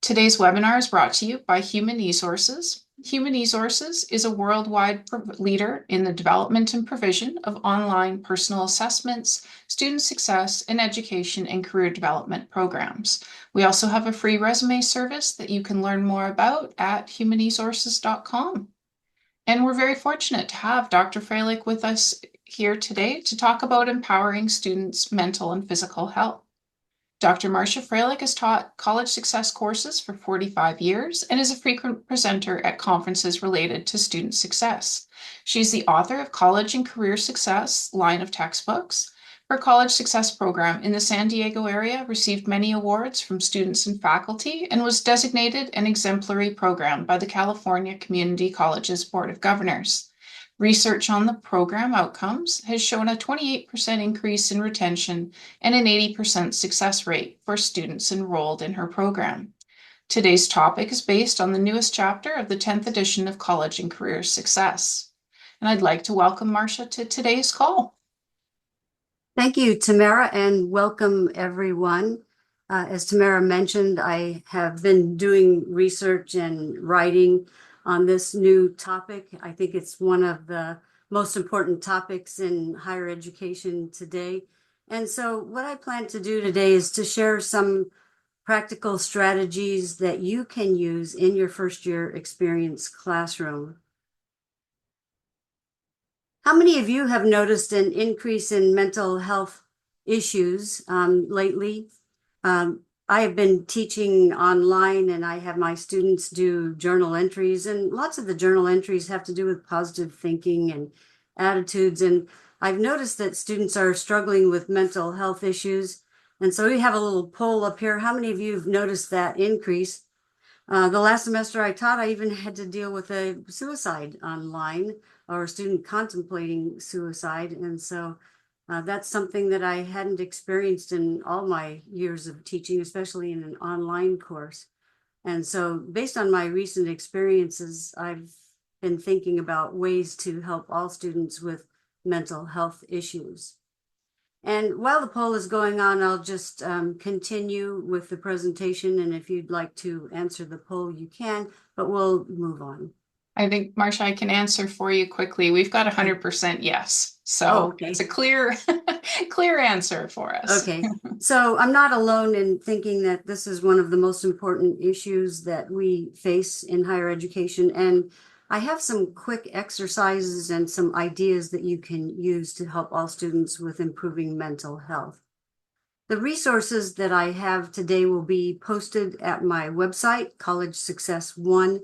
Today's webinar is brought to you by Human eSources. Human eSources is a worldwide leader in the development and provision of online personal assessments, student success, and education and career development programs. We also have a free resume service that you can learn more about at humanesources.com. And we're very fortunate to have Dr. Freilich with us here today to talk about empowering students' mental and physical health. Dr. Marcia Freilich has taught college success courses for 45 years and is a frequent presenter at conferences related to student success. She's the author of College and Career Success line of textbooks. Her college success program in the San Diego area received many awards from students and faculty and was designated an exemplary program by the California Community Colleges Board of Governors. Research on the program outcomes has shown a 28% increase in retention and an 80% success rate for students enrolled in her program. Today's topic is based on the newest chapter of the 10th edition of College and Career Success. And I'd like to welcome Marcia to today's call. Thank you, Tamara, and welcome everyone. As Tamara mentioned, I have been doing research and writing on this new topic. I think it's one of the most important topics in higher education today. And so what I plan to do today is to share some practical strategies that you can use in your first year experience classroom. How many of you have noticed an increase in mental health issues lately? I have been teaching online and I have my students do journal entries, and lots of the journal entries have to do with positive thinking and attitudes. And I've noticed that students are struggling with mental health issues. And so we have a little poll up here. How many of you have noticed that increase? The last semester I taught, I even had to deal with a suicide online, or a student contemplating suicide. And so that's something that I hadn't experienced in all my years of teaching, especially in an online course. And so based on my recent experiences, I've been thinking about ways to help all students with mental health issues. And while the poll is going on, I'll just continue with the presentation. And if you'd like to answer the poll, you can, but we'll move on. I think, Marcia, I can answer for you quickly. We've got 100% yes. So okay. It's a clear, clear answer for us. Okay, so I'm not alone in thinking that this is one of the most important issues that we face in higher education. And I have some quick exercises and some ideas that you can use to help all students with improving mental health. The resources that I have today will be posted at my website, College Success One.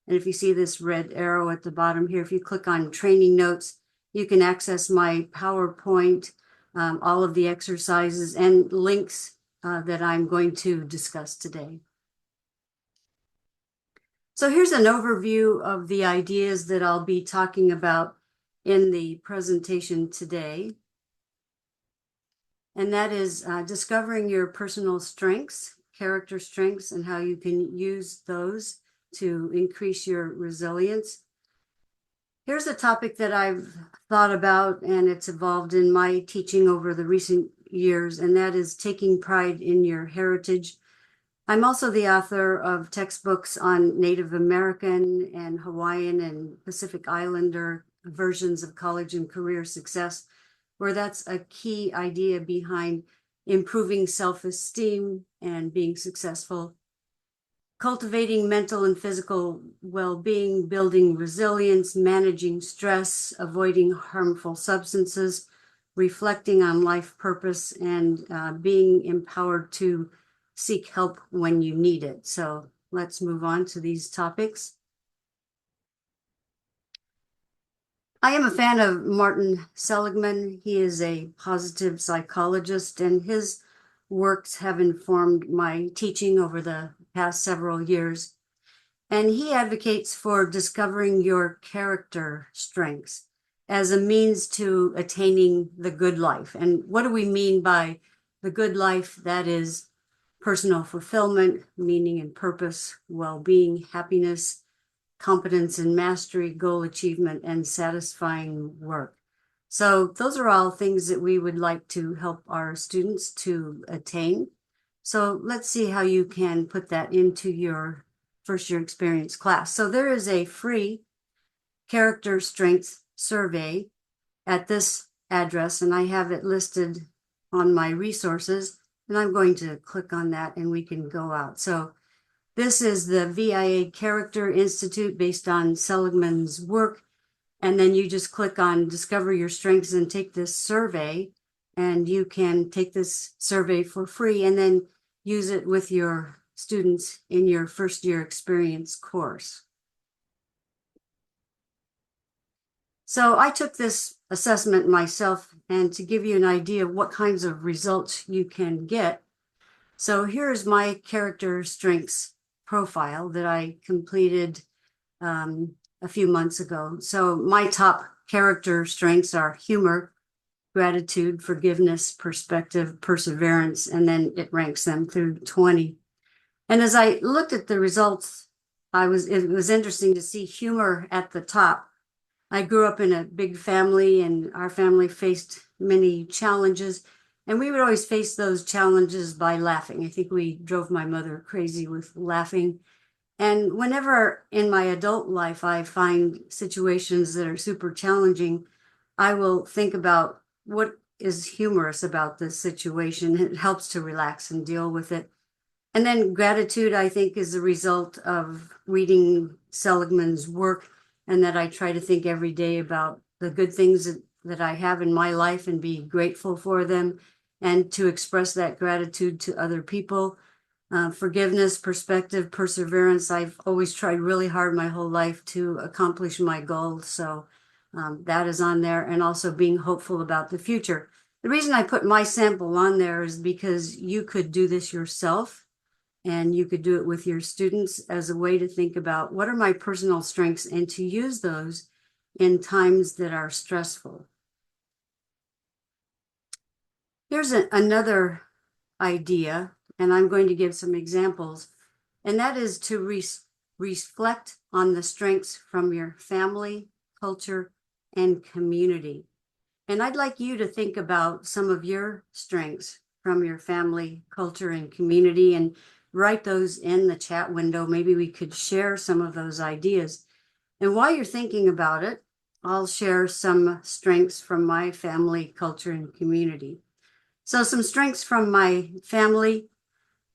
And if you see this red arrow at the bottom here, if you click on training notes, you can access my PowerPoint, all of the exercises and links that I'm going to discuss today. So here's an overview of the ideas that I'll be talking about in the presentation today. And that is discovering your personal strengths, character strengths, and how you can use those to increase your resilience. Here's a topic that I've thought about, and it's evolved in my teaching over the recent years, and that is taking pride in your heritage. I'm also the author of textbooks on Native American and Hawaiian and Pacific Islander versions of college and career success, where that's a key idea behind improving self-esteem and being successful, cultivating mental and physical well-being, building resilience, managing stress, avoiding harmful substances, reflecting on life purpose, and being empowered to seek help when you need it. So let's move on to these topics. I am a fan of Martin Seligman. He is a positive psychologist, and his works have informed my teaching over the past several years. And he advocates for discovering your character strengths as a means to attaining the good life. And what do we mean by the good life? That is personal fulfillment, meaning and purpose, well-being, happiness, competence and mastery, goal achievement, and satisfying work. So those are all things that we would like to help our students to attain. So let's see how you can put that into your first year experience class. So there is a free character strength survey at this address, and I have it listed on my resources, and I'm going to click on that and we can go out. So this is the VIA Character Institute based on Seligman's work. And then you just click on Discover Your Strengths and take this survey. And you can take this survey for free and then use it with your students in your first year experience course. So I took this assessment myself, and to give you an idea of what kinds of results you can get. So here's my character strengths profile that I completed a few months ago. So my top character strengths are humor, gratitude, forgiveness, perspective, perseverance, and then it ranks them through 20. And as I looked at the results, it was interesting to see humor at the top. I grew up in a big family, and our family faced many challenges, and we would always face those challenges by laughing. I think we drove my mother crazy with laughing. And whenever in my adult life I find situations that are super challenging, I will think about what is humorous about this situation. It helps to relax and deal with it. And then gratitude, I think, is the result of reading Seligman's work, and that I try to think every day about the good things that I have in my life and be grateful for them, and to express that gratitude to other people. Forgiveness, perspective, perseverance. I've always tried really hard my whole life to accomplish my goals. So that is on there, and also being hopeful about the future. The reason I put my sample on there is because you could do this yourself, and you could do it with your students as a way to think about what are my personal strengths and to use those in times that are stressful. Here's another idea, and I'm going to give some examples, and that is to reflect on the strengths from your family, culture, and community. And I'd like you to think about some of your strengths from your family, culture, and community, and write those in the chat window. Maybe we could share some of those ideas. And while you're thinking about it, I'll share some strengths from my family, culture, and community. So some strengths from my family.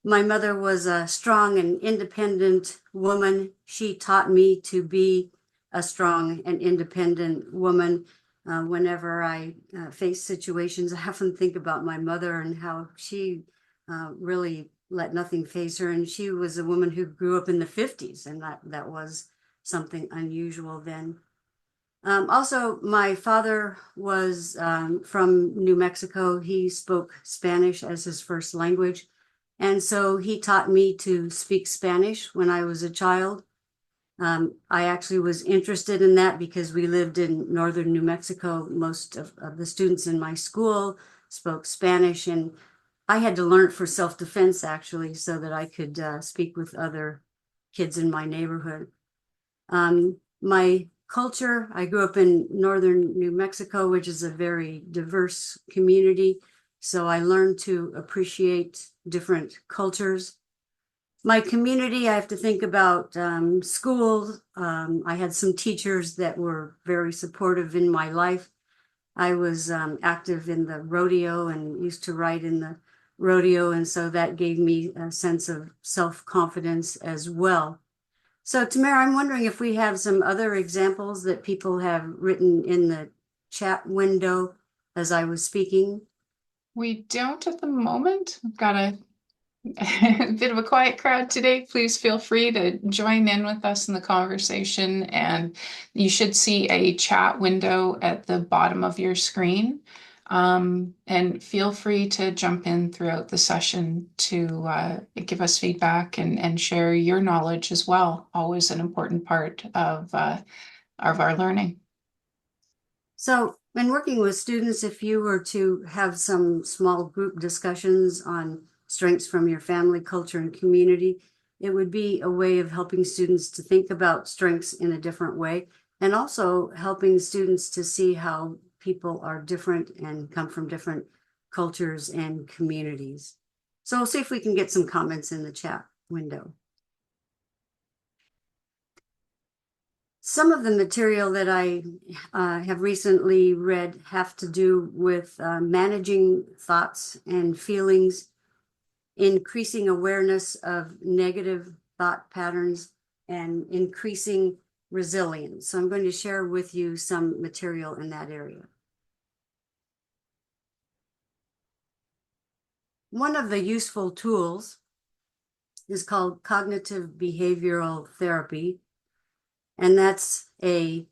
My mother was a strong and independent woman. She taught me to be a strong and independent woman. Whenever I face situations, I often think about my mother and how she really let nothing phase her. And she was a woman who grew up in the 50s, and that was something unusual then. Also, my father was from New Mexico. He spoke Spanish as his first language. And so he taught me to speak Spanish when I was a child. I actually was interested in that because we lived in northern New Mexico. Most of the students in my school spoke Spanish, and I had to learn it for self-defense, actually, so that I could speak with other kids in my neighborhood. My culture, I grew up in northern New Mexico, which is a very diverse community. So I learned to appreciate different cultures. My community, I have to think about schools. I had some teachers that were very supportive in my life. I was active in the rodeo and used to ride in the rodeo, and so that gave me a sense of self-confidence as well. So Tamara, I'm wondering if we have some other examples that people have written in the chat window as I was speaking. We don't at the moment. We've got a bit of a quiet crowd today. Please feel free to join in with us in the conversation, and you should see a chat window at the bottom of your screen. And feel free to jump in throughout the session to give us feedback and share your knowledge as well. Always an important part of our learning. So in working with students, if you were to have some small group discussions on strengths from your family, culture, and community, it would be a way of helping students to think about strengths in a different way, and also helping students to see how people are different and come from different cultures and communities. So we'll see if we can get some comments in the chat window. Some of the material that I have recently read have to do with managing thoughts and feelings, increasing awareness of negative thought patterns, and increasing resilience. So I'm going to share with you some material in that area. One of the useful tools is called cognitive behavioral therapy. And that's a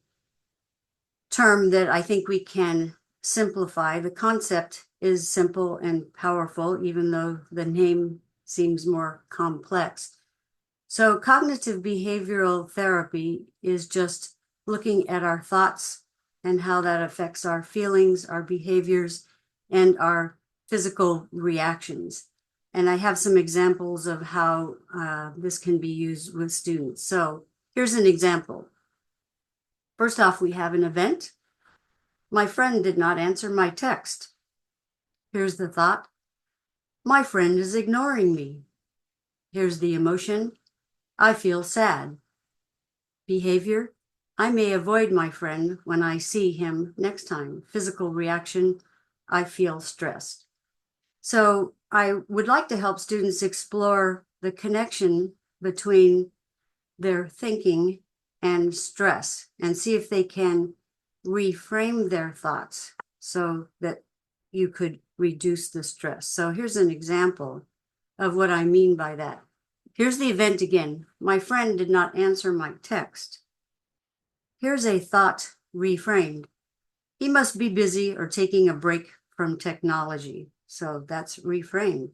term that I think we can simplify. The concept is simple and powerful, even though the name seems more complex. So cognitive behavioral therapy is just looking at our thoughts and how that affects our feelings, our behaviors, and our physical reactions. And I have some examples of how this can be used with students. So here's an example. First off, we have an event. My friend did not answer my text. Here's the thought. My friend is ignoring me. Here's the emotion. I feel sad. Behavior. I may avoid my friend when I see him next time. Physical reaction. I feel stressed. So I would like to help students explore the connection between their thinking and stress and see if they can reframe their thoughts so that you could reduce the stress. So here's an example of what I mean by that. Here's the event again. My friend did not answer my text. Here's a thought reframed. He must be busy or taking a break from technology. So that's reframed.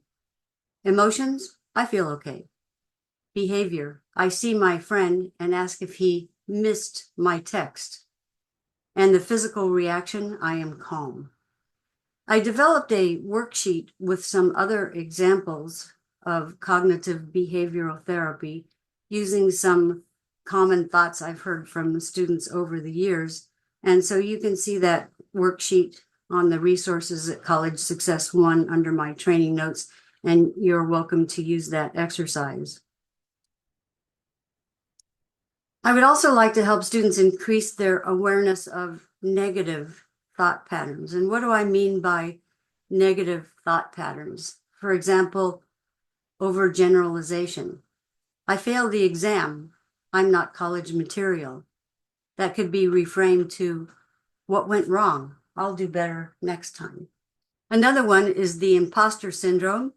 Emotions, I feel okay. Behavior, I see my friend and ask if he missed my text. And the physical reaction, I am calm. I developed a worksheet with some other examples of cognitive behavioral therapy using some common thoughts I've heard from students over the years. And so you can see that worksheet on the resources at College Success One under my training notes, and you're welcome to use that exercise. I would also like to help students increase their awareness of negative thought patterns. And what do I mean by negative thought patterns? For example, overgeneralization. I failed the exam. I'm not college material. That could be reframed to what went wrong? I'll do better next time. Another one is the imposter syndrome.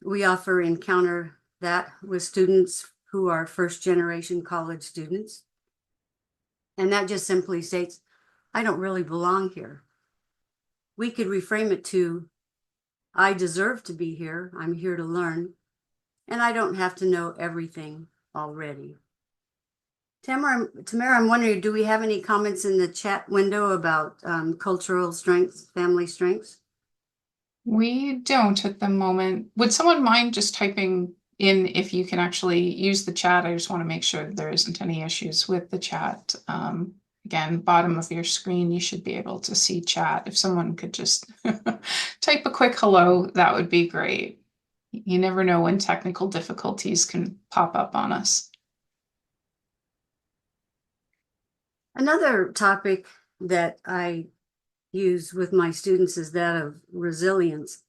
We often encounter that with students who are first-generation college students. And that just simply states, I don't really belong here. We could reframe it to, I deserve to be here. I'm here to learn. And I don't have to know everything already. Tamara, I'm wondering, do we have any comments in the chat window about cultural strengths, family strengths? We don't at the moment. Would someone mind just typing in if you can actually use the chat? I just want to make sure that there isn't any issues with the chat. Again, bottom of your screen, you should be able to see chat. If someone could just type a quick hello, that would be great. You never know when technical difficulties can pop up on us. Another topic that I use with my students is that of resilience.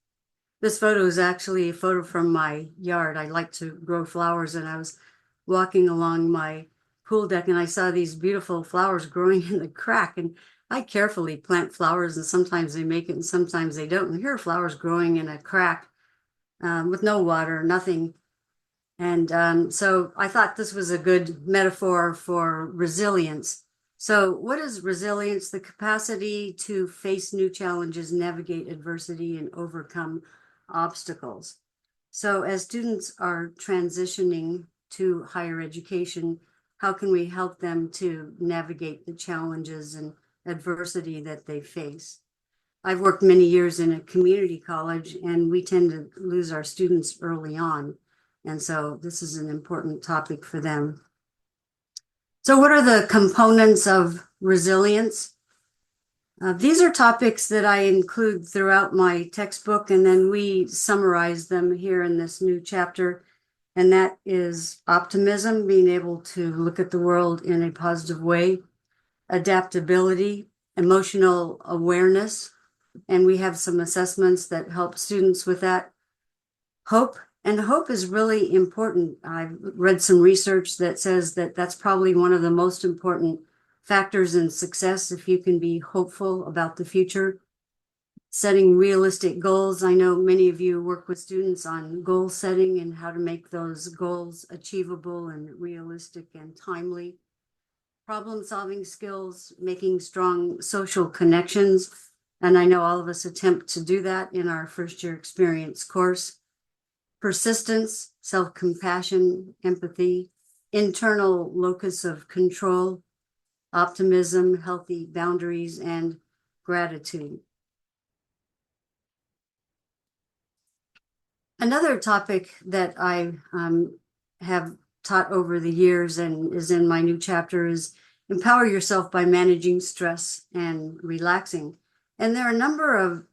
This photo is actually a photo from my yard. I like to grow flowers, and I was walking along my pool deck and I saw these beautiful flowers growing in the crack. And I carefully plant flowers, and sometimes they make it and sometimes they don't. And here are flowers growing in a crack with no water, nothing. And so I thought this was a good metaphor for resilience. So what is resilience? The capacity to face new challenges, navigate adversity, and overcome obstacles. So as students are transitioning to higher education, how can we help them to navigate the challenges and adversity that they face? I've worked many years in a community college, and we tend to lose our students early on. And so this is an important topic for them. So what are the components of resilience? These are topics that I include throughout my textbook, and then we summarize them here in this new chapter. And that is optimism, being able to look at the world in a positive way, adaptability, emotional awareness, and we have some assessments that help students with that. Hope, and hope is really important. I've read some research that says that that's probably one of the most important factors in success if you can be hopeful about the future. Setting realistic goals. I know many of you work with students on goal setting and how to make those goals achievable and realistic and timely. Problem solving skills, making strong social connections. And I know all of us attempt to do that in our first year experience course. Persistence, self-compassion, empathy, internal locus of control, optimism, healthy boundaries, and gratitude. Another topic that I have taught over the years and is in my new chapter is empower yourself by managing stress and relaxing. And there are a number of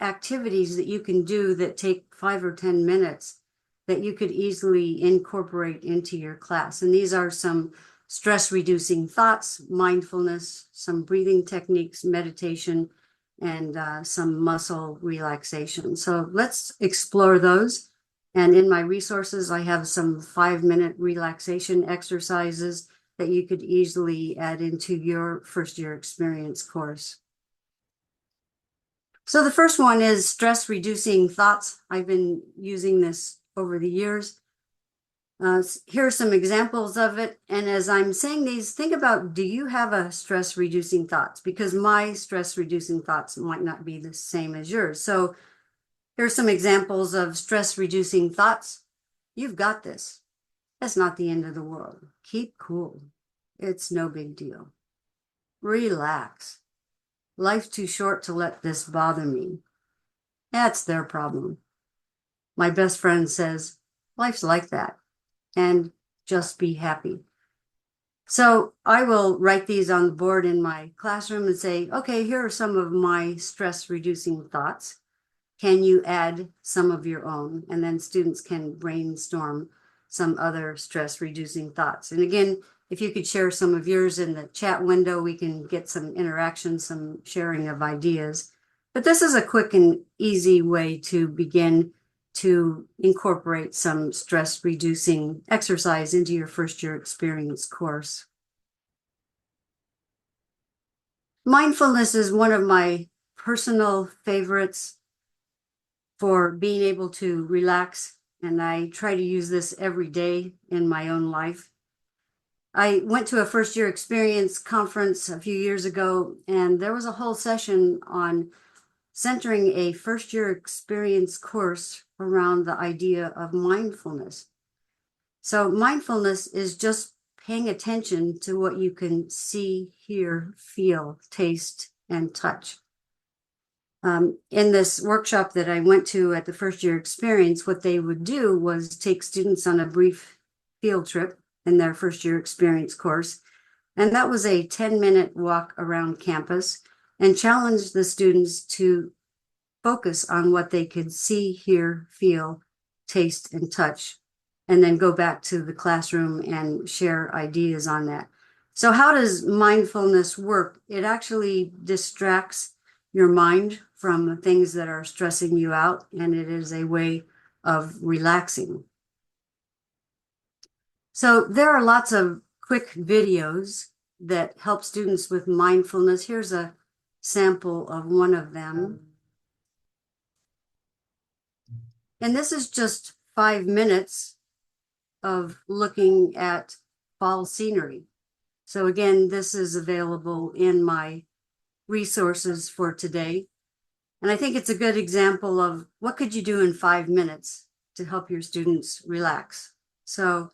activities that you can do that take 5 or 10 minutes that you could easily incorporate into your class. And these are some stress reducing thoughts, mindfulness, some breathing techniques, meditation, and some muscle relaxation. So let's explore those. And in my resources, I have some 5-minute relaxation exercises that you could easily add into your first year experience course. So the first one is stress reducing thoughts. I've been using this over the years. Here are some examples of it. And as I'm saying these, think about, do you have a stress reducing thoughts? Because my stress reducing thoughts might not be the same as yours. So here's some examples of stress reducing thoughts. You've got this. That's not the end of the world. Keep cool. It's no big deal. Relax. Life's too short to let this bother me. That's their problem. My best friend says, life's like that. And just be happy. So I will write these on the board in my classroom and say, okay, here are some of my stress reducing thoughts. Can you add some of your own? And then students can brainstorm some other stress reducing thoughts. And again, if you could share some of yours in the chat window, we can get some interaction, some sharing of ideas. But this is a quick and easy way to begin to incorporate some stress reducing exercise into your first year experience course. Mindfulness is one of my personal favorites for being able to relax, and I try to use this every day in my own life. I went to a first year experience conference a few years ago, and there was a whole session on centering a first year experience course around the idea of mindfulness. So mindfulness is just paying attention to what you can see, hear, feel, taste, and touch. In this workshop that I went to at the first year experience, what they would do was take students on a brief field trip in their first year experience course. And that was a 10-minute walk around campus and challenge the students to focus on what they could see, hear, feel, taste, and touch, and then go back to the classroom and share ideas on that. So how does mindfulness work? It actually distracts your mind from things that are stressing you out, and it is a way of relaxing. So there are lots of quick videos that help students with mindfulness. Here's a sample of one of them. And this is just 5 minutes of looking at fall scenery. So again, this is available in my resources for today. And I think it's a good example of what could you do in 5 minutes to help your students relax. So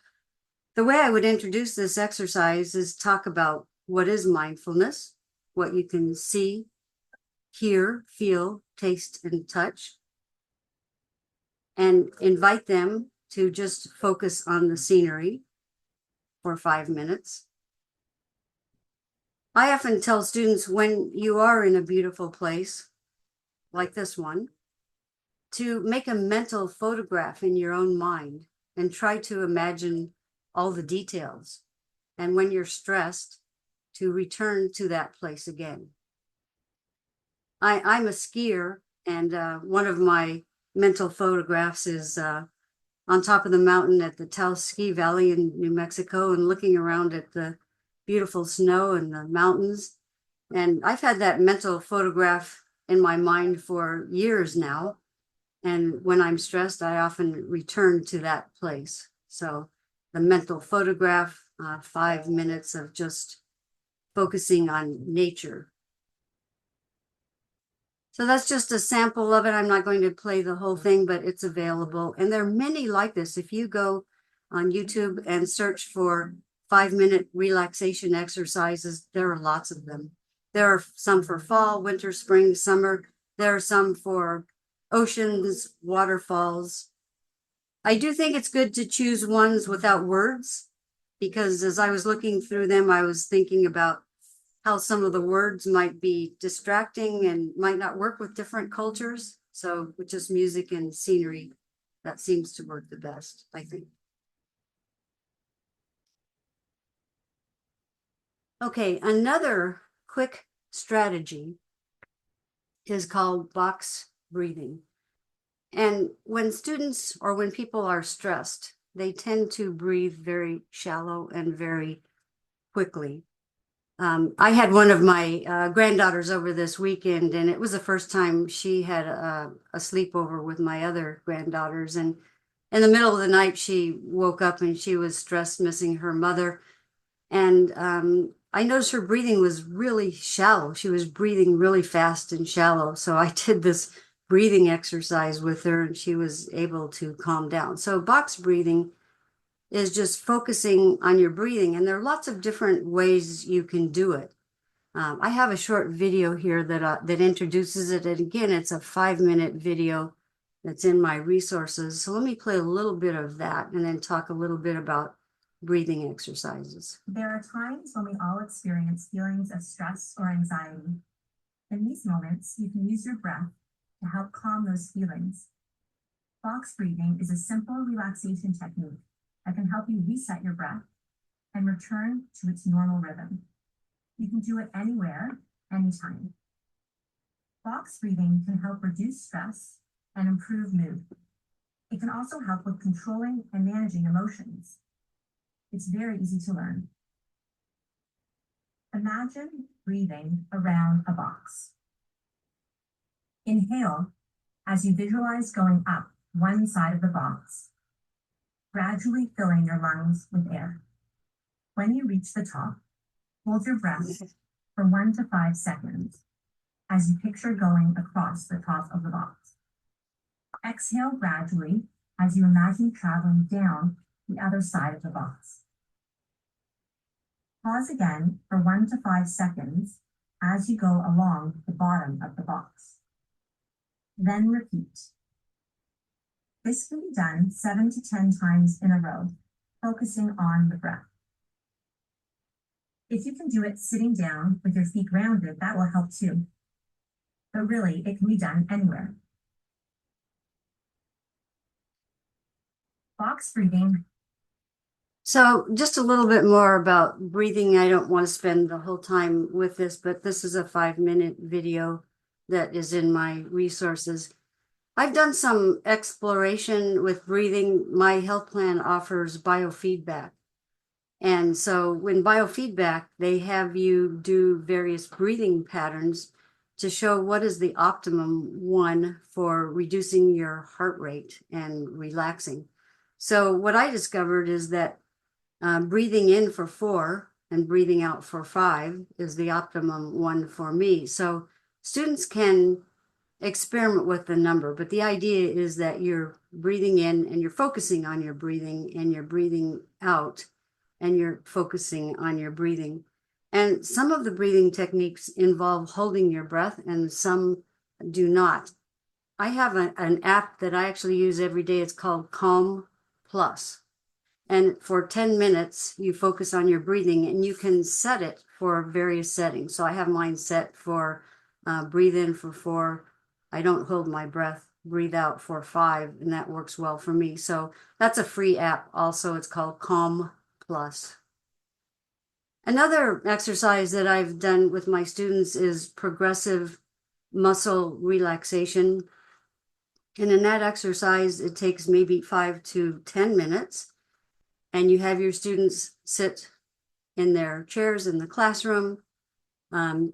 the way I would introduce this exercise is talk about what is mindfulness, what you can see, hear, feel, taste, and touch, and invite them to just focus on the scenery for 5 minutes. I often tell students when you are in a beautiful place, like this one, to make a mental photograph in your own mind and try to imagine all the details. And when you're stressed, to return to that place again. I'm a skier, and one of my mental photographs is on top of the mountain at the Taos Ski Valley in New Mexico and looking around at the beautiful snow and the mountains. And I've had that mental photograph in my mind for years now. And when I'm stressed, I often return to that place. So the mental photograph, 5 minutes of just focusing on nature. So that's just a sample of it. I'm not going to play the whole thing, but it's available. And there are many like this. If you go on YouTube and search for 5-minute relaxation exercises, there are lots of them. There are some for fall, winter, spring, summer. There are some for oceans, waterfalls. I do think it's good to choose ones without words, because as I was looking through them, I was thinking about how some of the words might be distracting and might not work with different cultures. So with just music and scenery, that seems to work the best, I think. Okay, another quick strategy is called box breathing. And when students or when people are stressed, they tend to breathe very shallow and very quickly. I had one of my granddaughters over this weekend, and it was the first time she had a sleepover with my other granddaughters. And in the middle of the night, she woke up and she was stressed, missing her mother. And I noticed her breathing was really shallow. She was breathing really fast and shallow. So I did this breathing exercise with her, and she was able to calm down. So box breathing is just focusing on your breathing. And there are lots of different ways you can do it. I have a short video here that introduces it. And again, it's a 5-minute video that's in my resources. So let me play a little bit of that and then talk a little bit about breathing exercises. There are times when we all experience feelings of stress or anxiety. In these moments, you can use your breath to help calm those feelings. Box breathing is a simple relaxation technique that can help you reset your breath and return to its normal rhythm. You can do it anywhere, anytime. Box breathing can help reduce stress and improve mood. It can also help with controlling and managing emotions. It's very easy to learn. Imagine breathing around a box. Inhale as you visualize going up one side of the box, gradually filling your lungs with air. When you reach the top, hold your breath for 1 to 5 seconds as you picture going across the top of the box. Exhale gradually as you imagine traveling down the other side of the box. Pause again for 1 to 5 seconds as you go along the bottom of the box. Then repeat. This can be done 7 to 10 times in a row, focusing on the breath. If you can do it sitting down with your feet grounded, that will help too. But really, it can be done anywhere. Box breathing. So just a little bit more about breathing. I don't want to spend the whole time with this, but this is a 5-minute video that is in my resources. I've done some exploration with breathing. My health plan offers biofeedback. And so in biofeedback, they have you do various breathing patterns to show what is the optimum one for reducing your heart rate and relaxing. So what I discovered is that breathing in for 4 and breathing out for 5 is the optimum one for me. So students can experiment with the number, but the idea is that you're breathing in and you're focusing on your breathing, and you're breathing out and you're focusing on your breathing. And some of the breathing techniques involve holding your breath and some do not. I have an app that I actually use every day. It's called Calm Plus. And for 10 minutes, you focus on your breathing, and you can set it for various settings. So I have mine set for breathe in for 4. I don't hold my breath, breathe out for 5, and that works well for me. So that's a free app. Also, it's called Calm Plus. Another exercise that I've done with my students is progressive muscle relaxation. And in that exercise, it takes maybe 5 to 10 minutes. And you have your students sit in their chairs in the classroom,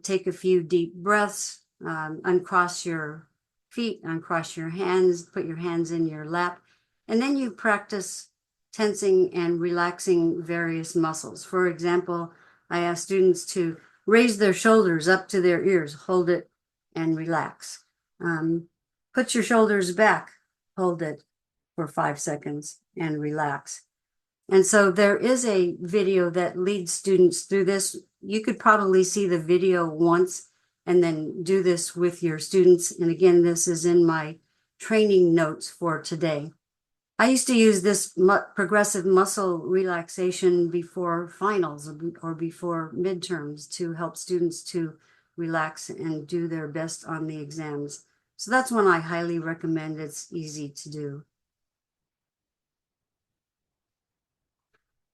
take a few deep breaths, uncross your feet, uncross your hands, put your hands in your lap, and then you practice tensing and relaxing various muscles. For example, I ask students to raise their shoulders up to their ears, hold it, and relax. Put your shoulders back, hold it for 5 seconds, and relax. And so there is a video that leads students through this. You could probably see the video once and then do this with your students. And again, this is in my training notes for today. I used to use this progressive muscle relaxation before finals or before midterms to help students to relax and do their best on the exams. So that's one I highly recommend. It's easy to do.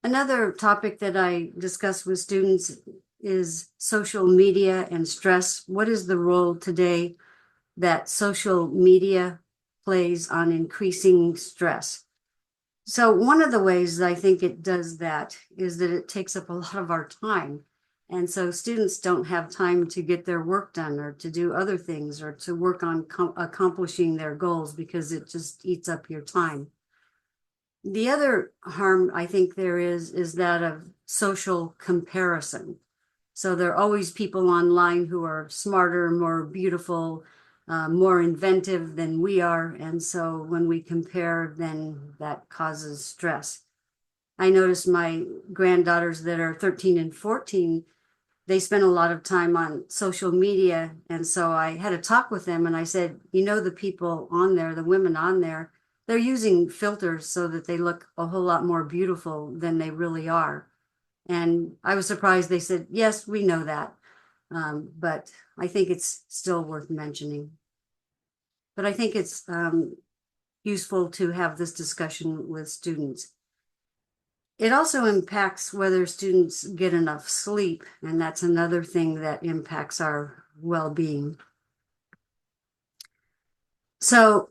Another topic that I discuss with students is social media and stress. What is the role today that social media plays on increasing stress? So one of the ways I think it does that is that it takes up a lot of our time. And so students don't have time to get their work done or to do other things or to work on accomplishing their goals because it just eats up your time. The other harm I think there is that of social comparison. So there are always people online who are smarter, more beautiful, more inventive than we are. And so when we compare, then that causes stress. I noticed my granddaughters that are 13 and 14, they spend a lot of time on social media. And so I had a talk with them and I said, you know, the people on there, the women on there, they're using filters so that they look a whole lot more beautiful than they really are. And I was surprised. They said, yes, we know that. But I think it's still worth mentioning. But I think it's useful to have this discussion with students. It also impacts whether students get enough sleep, and that's another thing that impacts our well-being. So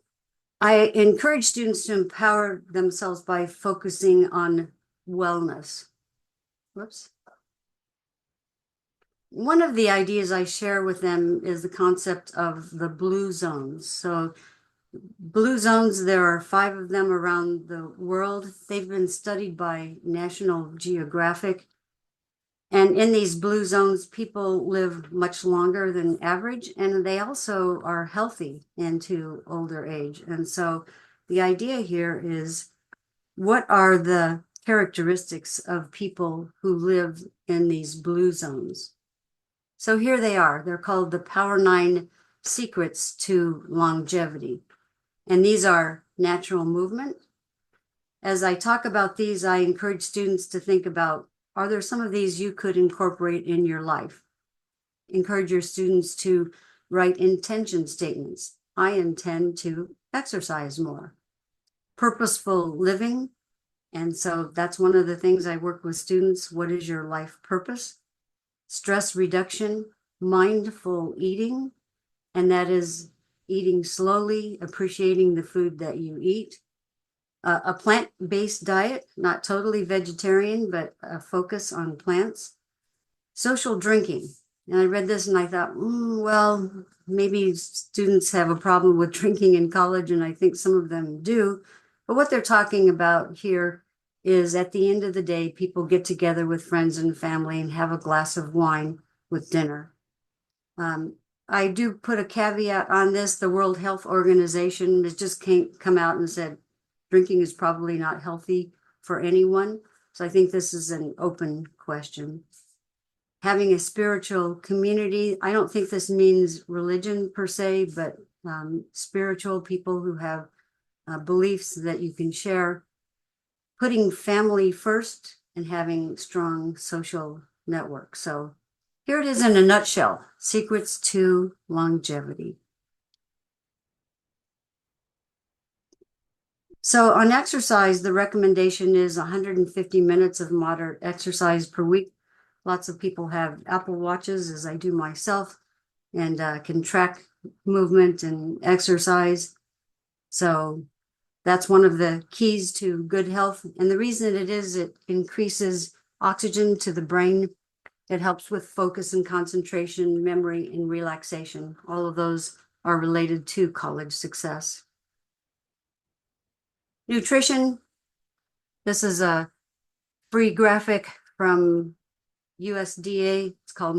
I encourage students to empower themselves by focusing on wellness. Whoops. One of the ideas I share with them is the concept of the blue zones. So blue zones, there are 5 of them around the world. They've been studied by National Geographic. And in these blue zones, people live much longer than average, and they also are healthy into older age. And so the idea here is, what are the characteristics of people who live in these blue zones? So here they are. They're called the Power 9 Secrets to Longevity. And these are natural movement. As I talk about these, I encourage students to think about, are there some of these you could incorporate in your life? Encourage your students to write intention statements. I intend to exercise more. Purposeful living. And so that's one of the things I work with students. What is your life purpose? Stress reduction, mindful eating, and that is eating slowly, appreciating the food that you eat. A plant-based diet, not totally vegetarian, but a focus on plants. Social drinking. And I read this and I thought, well, maybe students have a problem with drinking in college, and I think some of them do. But what they're talking about here is, at the end of the day, people get together with friends and family and have a glass of wine with dinner. I do put a caveat on this. The World Health Organization has just come out and said drinking is probably not healthy for anyone. So I think this is an open question. Having a spiritual community, I don't think this means religion per se, but spiritual people who have beliefs that you can share. putting family first and having strong social networks. So here it is in a nutshell, secrets to longevity. So on exercise, the recommendation is 150 minutes of moderate exercise per week. Lots of people have Apple Watches, as I do myself, and can track movement and exercise. So that's one of the keys to good health. And the reason it is, it increases oxygen to the brain. It helps with focus and concentration, memory, and relaxation. All of those are related to college success. Nutrition. This is a free graphic from USDA. It's called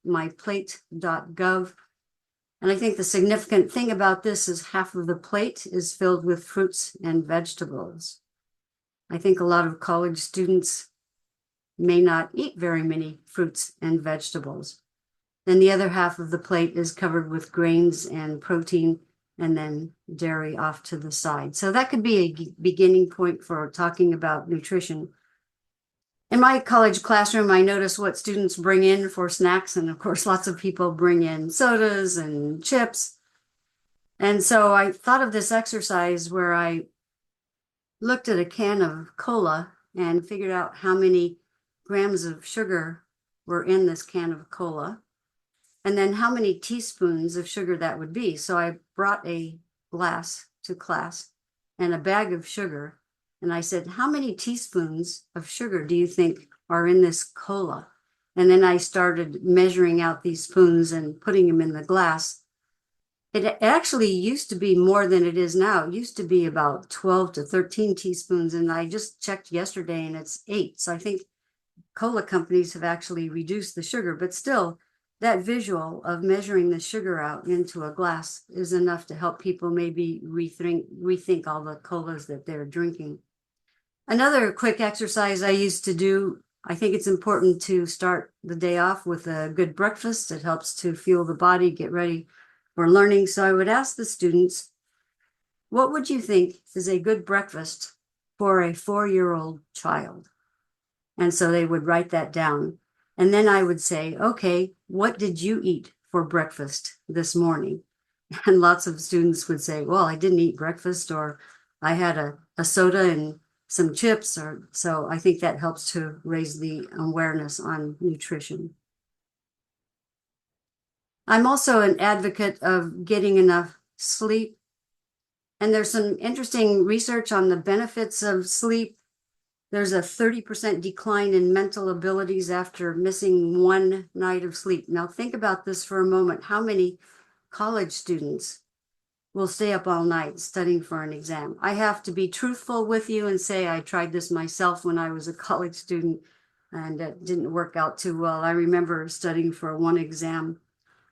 myplate.gov. And I think the significant thing about this is half of the plate is filled with fruits and vegetables. I think a lot of college students may not eat very many fruits and vegetables. Then the other half of the plate is covered with grains and protein, and then dairy off to the side. So that could be a beginning point for talking about nutrition. In my college classroom, I notice what students bring in for snacks. And of course, lots of people bring in sodas and chips. And so I thought of this exercise where I looked at a can of cola and figured out how many grams of sugar were in this can of cola, and then how many teaspoons of sugar that would be. So I brought a glass to class and a bag of sugar. And I said, how many teaspoons of sugar do you think are in this cola? And then I started measuring out these spoons and putting them in the glass. It actually used to be more than it is now. It used to be about 12 to 13 teaspoons. And I just checked yesterday and it's 8. So I think cola companies have actually reduced the sugar, but still, that visual of measuring the sugar out into a glass is enough to help people maybe rethink all the colas that they're drinking. Another quick exercise I used to do, I think it's important to start the day off with a good breakfast. It helps to fuel the body, get ready for learning. So I would ask the students, what would you think is a good breakfast for a 4-year-old child? And so they would write that down. And then I would say, okay, what did you eat for breakfast this morning? And lots of students would say, well, I didn't eat breakfast, or I had a soda and some chips. Or so I think that helps to raise the awareness on nutrition. I'm also an advocate of getting enough sleep. And there's some interesting research on the benefits of sleep. There's a 30% decline in mental abilities after missing one night of sleep. Now think about this for a moment. How many college students will stay up all night studying for an exam? I have to be truthful with you and say I tried this myself when I was a college student, and it didn't work out too well. I remember studying for one exam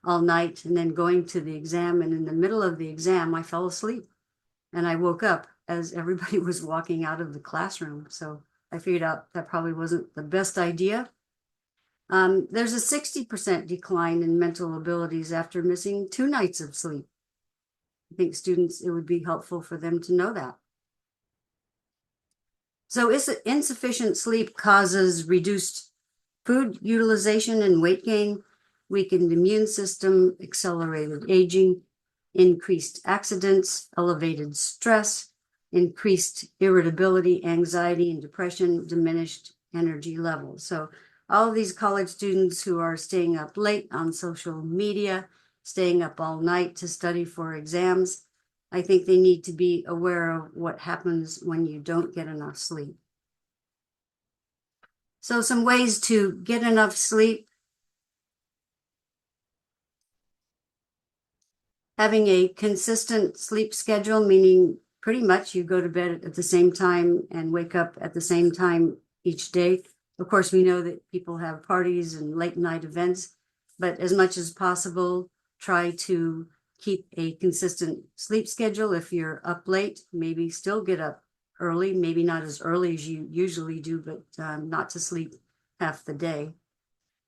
all night and then going to the exam, and in the middle of the exam, I fell asleep and I woke up as everybody was walking out of the classroom. So I figured out that probably wasn't the best idea. There's a 60% decline in mental abilities after missing 2 nights of sleep. I think students, it would be helpful for them to know that. So insufficient sleep causes reduced food utilization and weight gain, weakened immune system, accelerated aging, increased accidents, elevated stress, increased irritability, anxiety, and depression, diminished energy levels. So all of these college students who are staying up late on social media, staying up all night to study for exams, I think they need to be aware of what happens when you don't get enough sleep. So some ways to get enough sleep. Having a consistent sleep schedule, meaning pretty much you go to bed at the same time and wake up at the same time each day. Of course, we know that people have parties and late night events, but as much as possible, try to keep a consistent sleep schedule. If you're up late, maybe still get up early, maybe not as early as you usually do, but not to sleep half the day.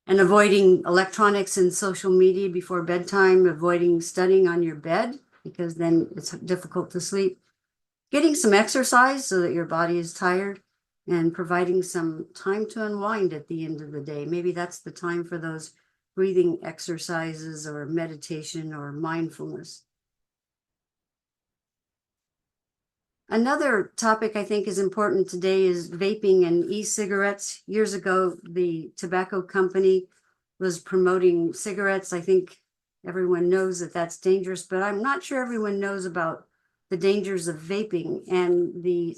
And avoiding electronics and social media before bedtime, avoiding studying on your bed, because then it's difficult to sleep. Getting some exercise so that your body is tired, and providing some time to unwind at the end of the day. Maybe that's the time for those breathing exercises or meditation or mindfulness. Another topic I think is important today is vaping and e-cigarettes. Years ago, the tobacco company was promoting cigarettes. I think everyone knows that that's dangerous, but I'm not sure everyone knows about the dangers of vaping. And the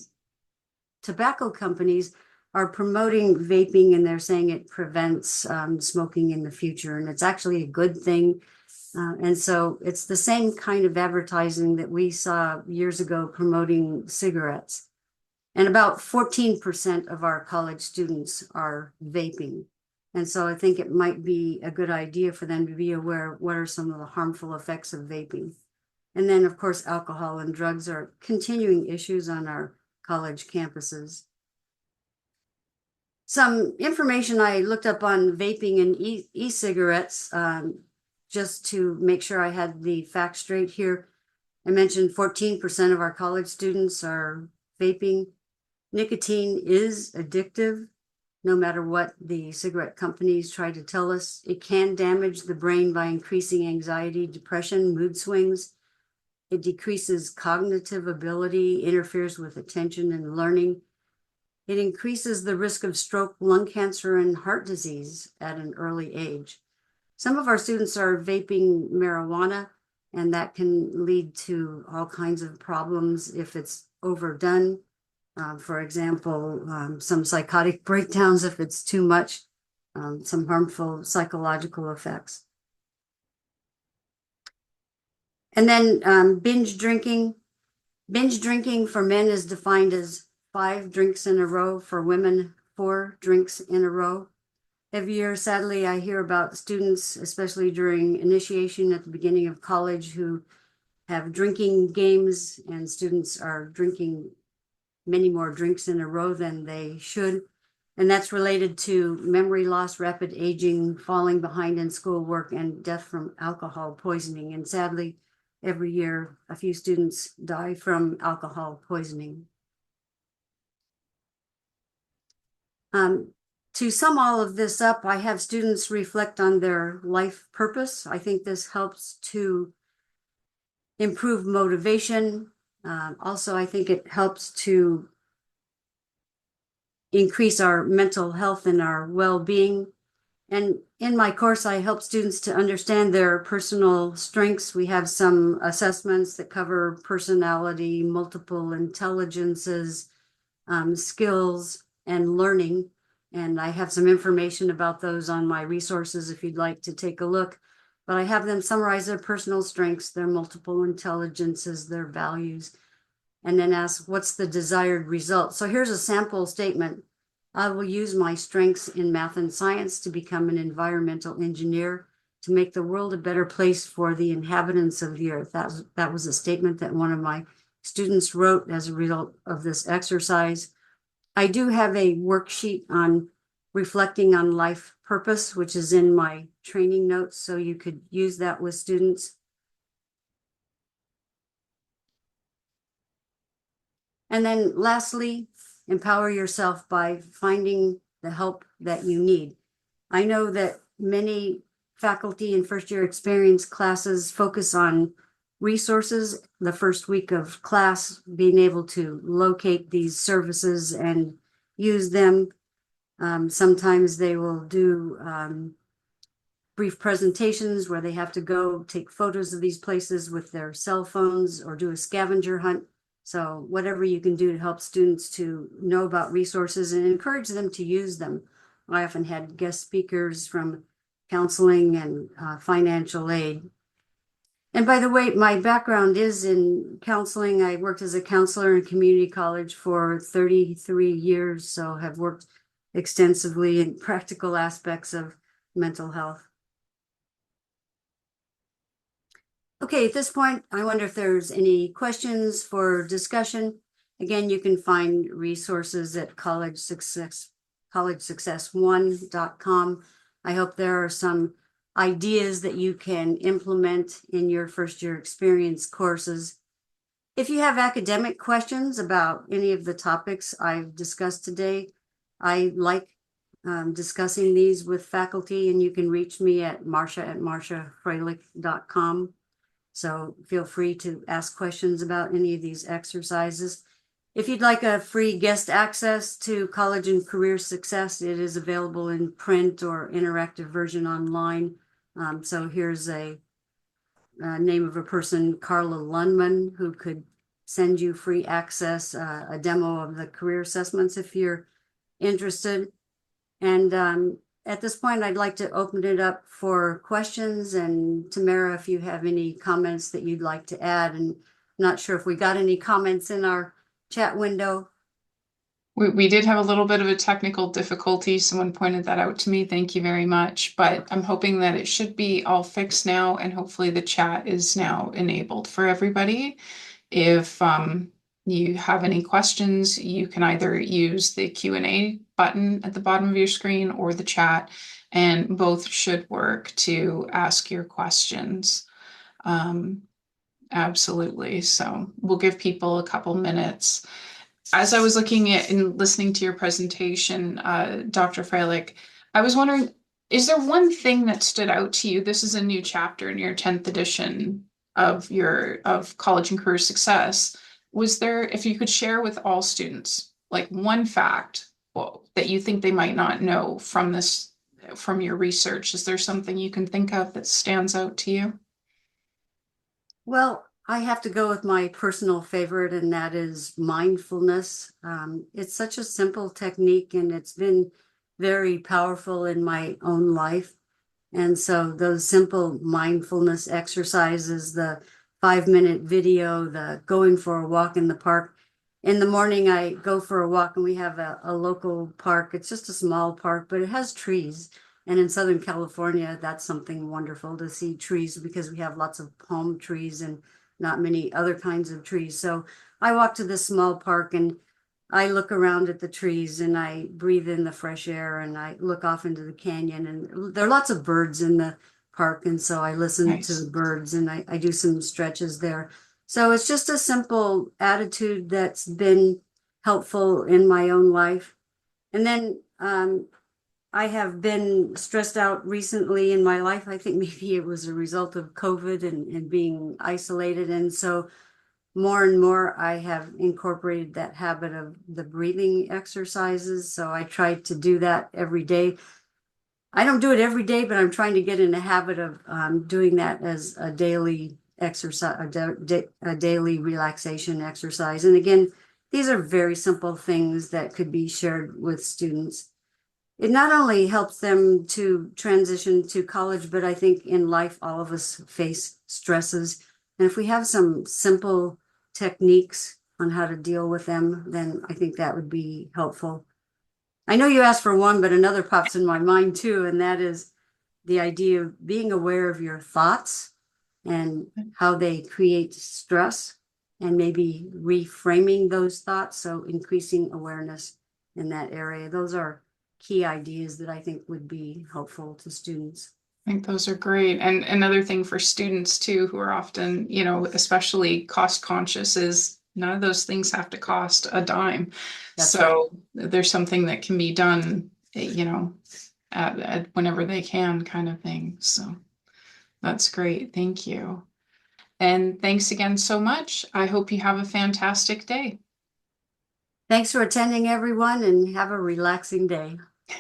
tobacco companies are promoting vaping, and they're saying it prevents smoking in the future, and it's actually a good thing. And so it's the same kind of advertising that we saw years ago promoting cigarettes. And about 14% of our college students are vaping. And so I think it might be a good idea for them to be aware of what are some of the harmful effects of vaping. And then, of course, alcohol and drugs are continuing issues on our college campuses. Some information I looked up on vaping and e-cigarettes, just to make sure I had the facts straight here. I mentioned 14% of our college students are vaping. Nicotine is addictive, no matter what the cigarette companies try to tell us. It can damage the brain by increasing anxiety, depression, mood swings. It decreases cognitive ability, interferes with attention and learning. It increases the risk of stroke, lung cancer, and heart disease at an early age. Some of our students are vaping marijuana, and that can lead to all kinds of problems if it's overdone. For example, some psychotic breakdowns if it's too much, some harmful psychological effects. And then binge drinking. Binge drinking for men is defined as 5 drinks in a row, for women, 4 drinks in a row. Every year, sadly, I hear about students, especially during initiation at the beginning of college, who have drinking games, and students are drinking many more drinks in a row than they should. And that's related to memory loss, rapid aging, falling behind in schoolwork, and death from alcohol poisoning. And sadly, every year, a few students die from alcohol poisoning. To sum all of this up, I have students reflect on their life purpose. I think this helps to improve motivation. Also, I think it helps to increase our mental health and our well-being. And in my course, I help students to understand their personal strengths. We have some assessments that cover personality, multiple intelligences, skills, and learning. And I have some information about those on my resources if you'd like to take a look. But I have them summarize their personal strengths, their multiple intelligences, their values, and then ask, what's the desired result? So here's a sample statement. I will use my strengths in math and science to become an environmental engineer to make the world a better place for the inhabitants of the earth. That was a statement that one of my students wrote as a result of this exercise. I do have a worksheet on reflecting on life purpose, which is in my training notes, so you could use that with students. And then lastly, empower yourself by finding the help that you need. I know that many faculty in first-year experience classes focus on resources the first week of class, being able to locate these services and use them. Sometimes they will do brief presentations where they have to go take photos of these places with their cell phones or do a scavenger hunt. So whatever you can do to help students to know about resources and encourage them to use them. I often had guest speakers from counseling and financial aid. And by the way, my background is in counseling. I worked as a counselor in community college for 33 years, so have worked extensively in practical aspects of mental health. Okay, at this point, I wonder if there's any questions for discussion. Again, you can find resources at collegesuccess1.com. I hope there are some ideas that you can implement in your first year experience courses. If you have academic questions about any of the topics I've discussed today, I like discussing these with faculty, and you can reach me at Marcia@marciafreilich.com. So feel free to ask questions about any of these exercises. If you'd like a free guest access to College and Career Success, it is available in print or interactive version online. So here's a name of a person, Carla Lundman, who could send you free access, a demo of the career assessments if you're interested. And at this point, I'd like to open it up for questions. And Tamara, if you have any comments that you'd like to add, and I'm not sure if we got any comments in our chat window. We did have a little bit of a technical difficulty. Someone pointed that out to me. Thank you very much. But I'm hoping that it should be all fixed now, and hopefully the chat is now enabled for everybody. If you have any questions, you can either use the Q&A button at the bottom of your screen or the chat, and both should work to ask your questions. Absolutely. So we'll give people a couple minutes. As I was looking at and listening to your presentation, Dr. Freilich, I was wondering, is there one thing that stood out to you? This is a new chapter in your 10th edition of College and Career Success. Was there, if you could share with all students, like one fact that you think they might not know from your research, is there something you can think of that stands out to you? Well, I have to go with my personal favorite, and that is mindfulness. It's such a simple technique, and it's been very powerful in my own life. And so those simple mindfulness exercises, the 5-minute video, the going for a walk in the park. In the morning, I go for a walk, and we have a local park. It's just a small park, but it has trees. And in Southern California, that's something wonderful to see trees, because we have lots of palm trees and not many other kinds of trees. So I walk to this small park, and I look around at the trees, and I breathe in the fresh air, and I look off into the canyon, and there are lots of birds in the park. And so I listen to Nice. the birds, and I do some stretches there. So it's just a simple attitude that's been helpful in my own life. And then I have been stressed out recently in my life. I think maybe it was a result of COVID and being isolated. And so more and more, I have incorporated that habit of the breathing exercises. So I try to do that every day. I don't do it every day, but I'm trying to get in the habit of doing that as a daily exercise, a daily relaxation exercise. And again, these are very simple things that could be shared with students. It not only helps them to transition to college, but I think in life, all of us face stresses. And if we have some simple techniques on how to deal with them, then I think that would be helpful. I know you asked for one, but another pops in my mind too, and that is the idea of being aware of your thoughts and how they create stress, and maybe reframing those thoughts. So increasing awareness in that area. Those are key ideas that I think would be helpful to students. I think those are great. And another thing for students too, who are often, especially cost conscious, is none of those things have to cost a dime. That's So there's something that can be done, at whenever they can, kind of thing. So that's great. Thank you. And thanks again so much. I hope you have a fantastic day. Thanks for attending, everyone, and have a relaxing day.